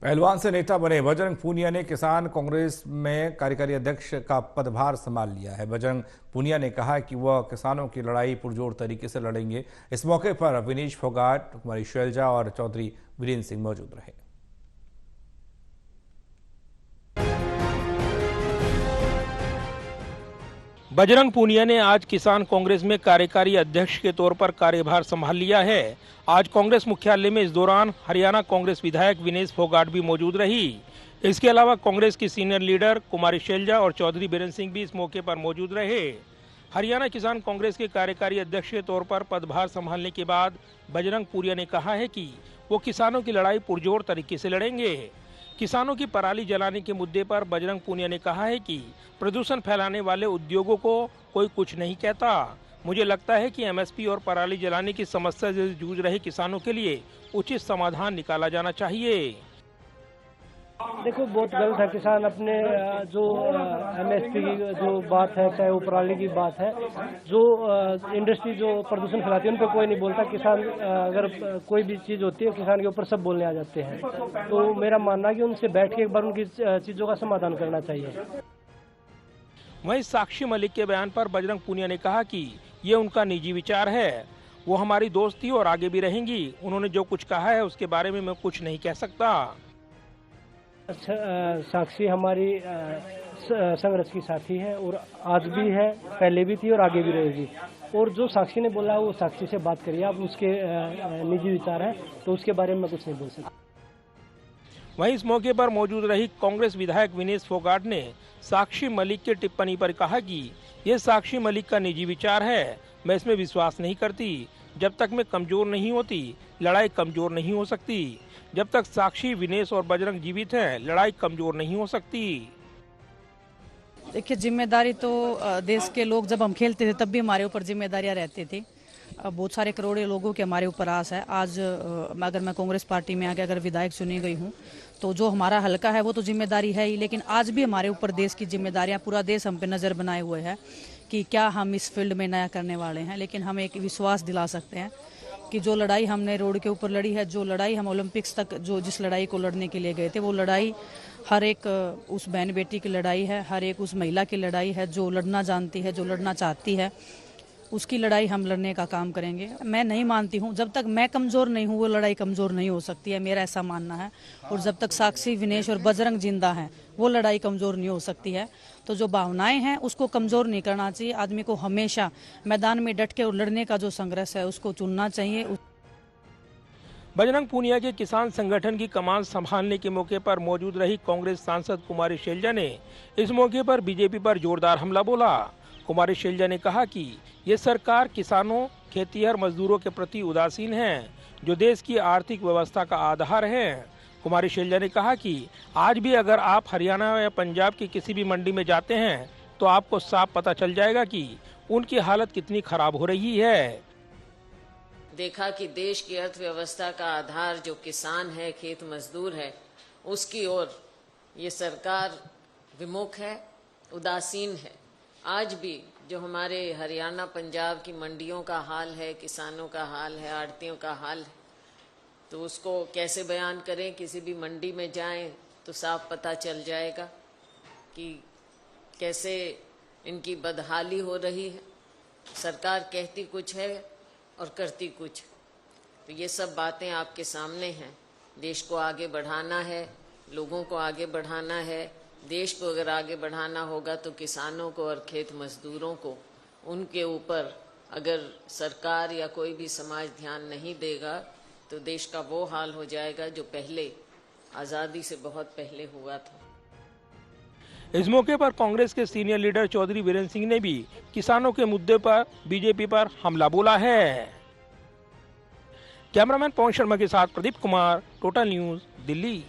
पहलवान से नेता बने बजरंग पूनिया ने किसान कांग्रेस में कार्यकारी अध्यक्ष का पदभार संभाल लिया है। बजरंग पूनिया ने कहा कि वह किसानों की लड़ाई पुरजोर तरीके से लड़ेंगे। इस मौके पर विनेश फोगाट, कुमारी शैलजा और चौधरी वीरेंद्र सिंह मौजूद रहे। बजरंग पूनिया ने आज किसान कांग्रेस में कार्यकारी अध्यक्ष के तौर पर कार्यभार संभाल लिया है। आज कांग्रेस मुख्यालय में इस दौरान हरियाणा कांग्रेस विधायक विनेश फोगाट भी मौजूद रही। इसके अलावा कांग्रेस की सीनियर लीडर कुमारी शैलजा और चौधरी वीरेंद्र सिंह भी इस मौके पर मौजूद रहे। हरियाणा किसान कांग्रेस के कार्यकारी अध्यक्ष के तौर पर पदभार संभालने के बाद बजरंग पूनिया ने कहा है कि वो किसानों की लड़ाई पुरजोर तरीके से लड़ेंगे। किसानों की पराली जलाने के मुद्दे पर बजरंग पूनिया ने कहा है कि प्रदूषण फैलाने वाले उद्योगों को कोई कुछ नहीं कहता। मुझे लगता है कि एमएसपी और पराली जलाने की समस्या से जूझ रहे किसानों के लिए उचित समाधान निकाला जाना चाहिए। देखो, बहुत गलत है। किसान अपने जो एमएसपी की जो बात है, चाहे वो पराली की बात है, जो इंडस्ट्री जो प्रदूषण फैलाती है उन पर कोई नहीं बोलता। किसान अगर कोई भी चीज होती है किसान के ऊपर सब बोलने आ जाते हैं। तो मेरा मानना है कि उनसे बैठ के एक बार उनकी चीजों का समाधान करना चाहिए। वहीं साक्षी मलिक के बयान पर बजरंग पूनिया ने कहा कि ये उनका निजी विचार है, वो हमारी दोस्त थी और आगे भी रहेंगी। उन्होंने जो कुछ कहा है उसके बारे में मैं कुछ नहीं कह सकता। साक्षी हमारी संघर्ष की साथी है और आज भी है, पहले भी थी और आगे भी रहेगी। और जो साक्षी ने बोला वो साक्षी से बात करिए आप, उसके निजी विचार है तो उसके बारे में मैं कुछ नहीं बोल सकता। वहीं इस मौके पर मौजूद रही कांग्रेस विधायक विनेश फोगाट ने साक्षी मलिक की टिप्पणी पर कहा कि ये साक्षी मलिक का निजी विचार है, मैं इसमें विश्वास नहीं करती। जब तक मैं कमजोर नहीं होती, लड़ाई कमजोर नहीं हो सकती। जब तक साक्षी, विनेश और बजरंग जीवित हैं, लड़ाई कमजोर नहीं हो सकती। देखिए, जिम्मेदारी तो देश के लोग जब हम खेलते थे तब भी हमारे ऊपर जिम्मेदारियां रहती थी। बहुत सारे करोड़ों लोगों के हमारे ऊपर आस है। आज अगर मैं कांग्रेस पार्टी में आके अगर विधायक चुनी गई हूँ तो जो हमारा हलका है वो तो जिम्मेदारी है ही, लेकिन आज भी हमारे ऊपर देश की जिम्मेदारियां, पूरा देश हम पे नज़र बनाए हुए है कि क्या हम इस फील्ड में नया करने वाले हैं। लेकिन हम एक विश्वास दिला सकते हैं कि जो लड़ाई हमने रोड के ऊपर लड़ी है, जो लड़ाई हम ओलंपिक्स तक जिस लड़ाई को लड़ने के लिए गए थे, वो लड़ाई हर एक उस बहन बेटी की लड़ाई है, हर एक उस महिला की लड़ाई है जो लड़ना जानती है, जो लड़ना चाहती है। उसकी लड़ाई हम लड़ने का काम करेंगे। मैं नहीं मानती हूँ, जब तक मैं कमज़ोर नहीं हूँ वो लड़ाई कमज़ोर नहीं हो सकती है, मेरा ऐसा मानना है। और जब तक साक्षी, विनेश और बजरंग जिंदा हैं वो लड़ाई कमज़ोर नहीं हो सकती है। तो जो भावनाएं हैं उसको कमज़ोर नहीं करना चाहिए। आदमी को हमेशा मैदान में डट के और लड़ने का जो संघर्ष है उसको चुनना चाहिए। बजरंग पूनिया के किसान संगठन की कमान संभालने के मौके पर मौजूद रही कांग्रेस सांसद कुमारी शैलजा ने इस मौके पर बीजेपी पर जोरदार हमला बोला। कुमारी शैलजा ने कहा कि ये सरकार किसानों, खेतिहर मजदूरों के प्रति उदासीन है, जो देश की आर्थिक व्यवस्था का आधार है। कुमारी शैलजा ने कहा कि आज भी अगर आप हरियाणा या पंजाब की किसी भी मंडी में जाते हैं तो आपको साफ पता चल जाएगा कि उनकी हालत कितनी खराब हो रही है। देखा कि देश की अर्थव्यवस्था का आधार जो किसान है, खेत मजदूर है, उसकी ओर ये सरकार विमुख है, उदासीन है। आज भी जो हमारे हरियाणा पंजाब की मंडियों का हाल है, किसानों का हाल है, आड़तियों का हाल है, तो उसको कैसे बयान करें। किसी भी मंडी में जाएं तो साफ पता चल जाएगा कि कैसे इनकी बदहाली हो रही है। सरकार कहती कुछ है और करती कुछ। तो ये सब बातें आपके सामने हैं। देश को आगे बढ़ाना है, लोगों को आगे बढ़ाना है। देश को अगर आगे बढ़ाना होगा तो किसानों को और खेत मजदूरों को, उनके ऊपर अगर सरकार या कोई भी समाज ध्यान नहीं देगा तो देश का वो हाल हो जाएगा जो पहले आज़ादी से बहुत पहले हुआ था। इस मौके पर कांग्रेस के सीनियर लीडर चौधरी वीरेंद्र सिंह ने भी किसानों के मुद्दे पर बीजेपी पर हमला बोला है। कैमरामैन पवन शर्मा के साथ प्रदीप कुमार, टोटल न्यूज़, दिल्ली।